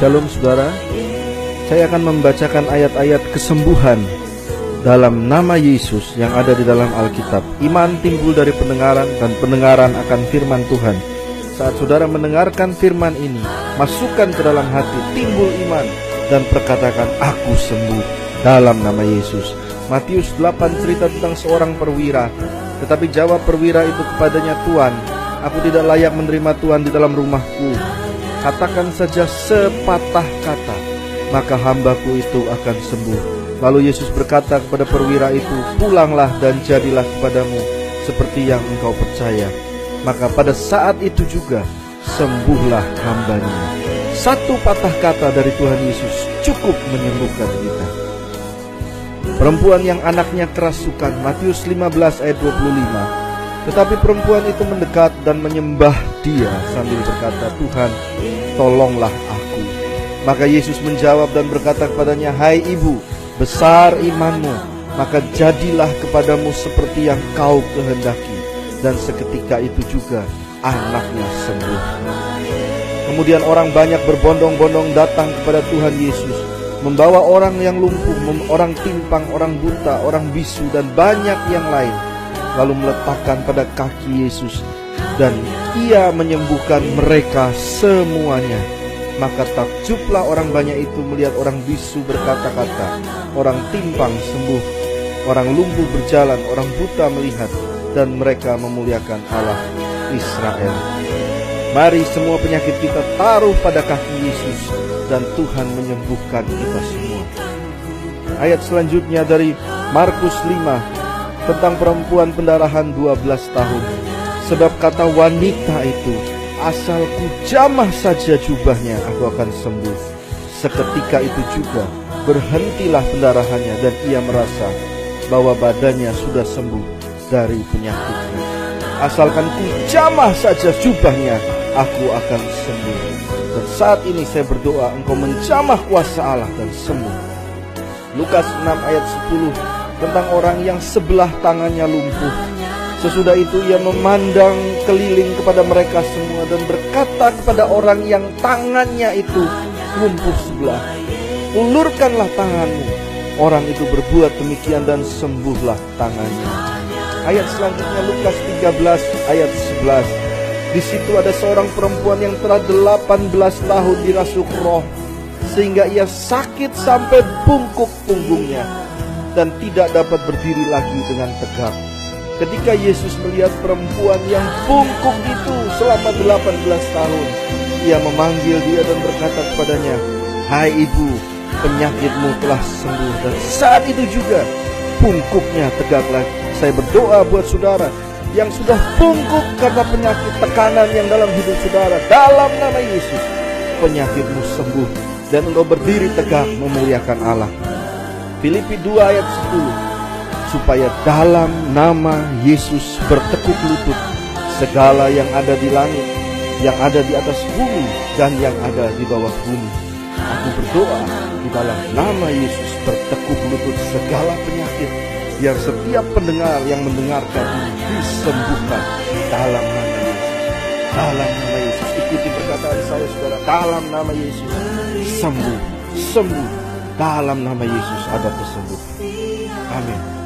Shalom saudara, saya akan membacakan ayat-ayat kesembuhan dalam nama Yesus yang ada di dalam Alkitab. Iman timbul dari pendengaran dan pendengaran akan firman Tuhan. Saat saudara mendengarkan firman ini, masukkan ke dalam hati, timbul iman dan perkatakan, aku sembuh dalam nama Yesus. Matius 8 cerita tentang seorang perwira, tetapi jawab perwira itu kepadanya, Tuhan, aku tidak layak menerima Tuhan di dalam rumahku. Katakan saja sepatah kata, maka hambaku itu akan sembuh. Lalu Yesus berkata kepada perwira itu, pulanglah dan jadilah kepadamu seperti yang engkau percaya. Maka pada saat itu juga sembuhlah hambanya. Satu patah kata dari Tuhan Yesus cukup menyembuhkan kita. Perempuan yang anaknya kerasukan, Matius 15 ayat 25. Tetapi perempuan itu mendekat dan menyembah Dia sambil berkata, Tuhan, tolonglah aku. Maka Yesus menjawab dan berkata kepadanya, hai ibu, besar imanmu, maka jadilah kepadamu seperti yang kau kehendaki. Dan seketika itu juga anaknya sembuh. Kemudian orang banyak berbondong-bondong datang kepada Tuhan Yesus, membawa orang yang lumpuh, orang timpang, orang buta, orang bisu, dan banyak yang lain. Lalu meletakkan pada kaki Yesus, dan Ia menyembuhkan mereka semuanya. Maka takjublah orang banyak itu melihat orang bisu berkata-kata, orang timpang sembuh, orang lumpuh berjalan, orang buta melihat, dan mereka memuliakan Allah Israel. Mari semua penyakit kita taruh pada kaki Yesus, dan Tuhan menyembuhkan kita semua. Ayat selanjutnya dari Markus 5 tentang perempuan pendarahan 12 tahun. Sebab kata wanita itu, asalku jamah saja jubahnya, aku akan sembuh. Seketika itu juga berhentilah pendarahannya, dan ia merasa bahwa badannya sudah sembuh dari penyakitnya. Asalkan ku jamah saja jubahnya, aku akan sembuh. Dan saat ini saya berdoa, engkau menjamah kuasa Allah dan sembuh. Lukas 6 ayat 10 tentang orang yang sebelah tangannya lumpuh. Sesudah itu ia memandang keliling kepada mereka semua dan berkata kepada orang yang tangannya itu lumpuh sebelah, ulurkanlah tanganmu. Orang itu berbuat demikian dan sembuhlah tangannya. Ayat selanjutnya Lukas 13 ayat 11. Di situ ada seorang perempuan yang telah 18 tahun dirasuk roh, sehingga ia sakit sampai bungkuk punggungnya dan tidak dapat berdiri lagi dengan tegak. Ketika Yesus melihat perempuan yang bungkuk itu selama 18 tahun, Ia memanggil dia dan berkata kepadanya, hai ibu, penyakitmu telah sembuh. Dan saat itu juga bungkuknya tegak lagi. Saya berdoa buat saudara yang sudah bungkuk karena penyakit tekanan yang dalam hidup saudara, dalam nama Yesus, penyakitmu sembuh dan engkau berdiri tegak memuliakan Allah. Filipi 2 ayat 10. Supaya dalam nama Yesus bertekuk lutut segala yang ada di langit, yang ada di atas bumi, dan yang ada di bawah bumi. Aku berdoa di dalam nama Yesus bertekuk lutut segala penyakit, biar setiap pendengar yang mendengarkan ini disembuhkan dalam nama Yesus. Dalam nama Yesus, ikuti perkataan saya saudara, dalam nama Yesus sembuh, sembuh. Dalam nama Yesus ada kesembuhan. Amin.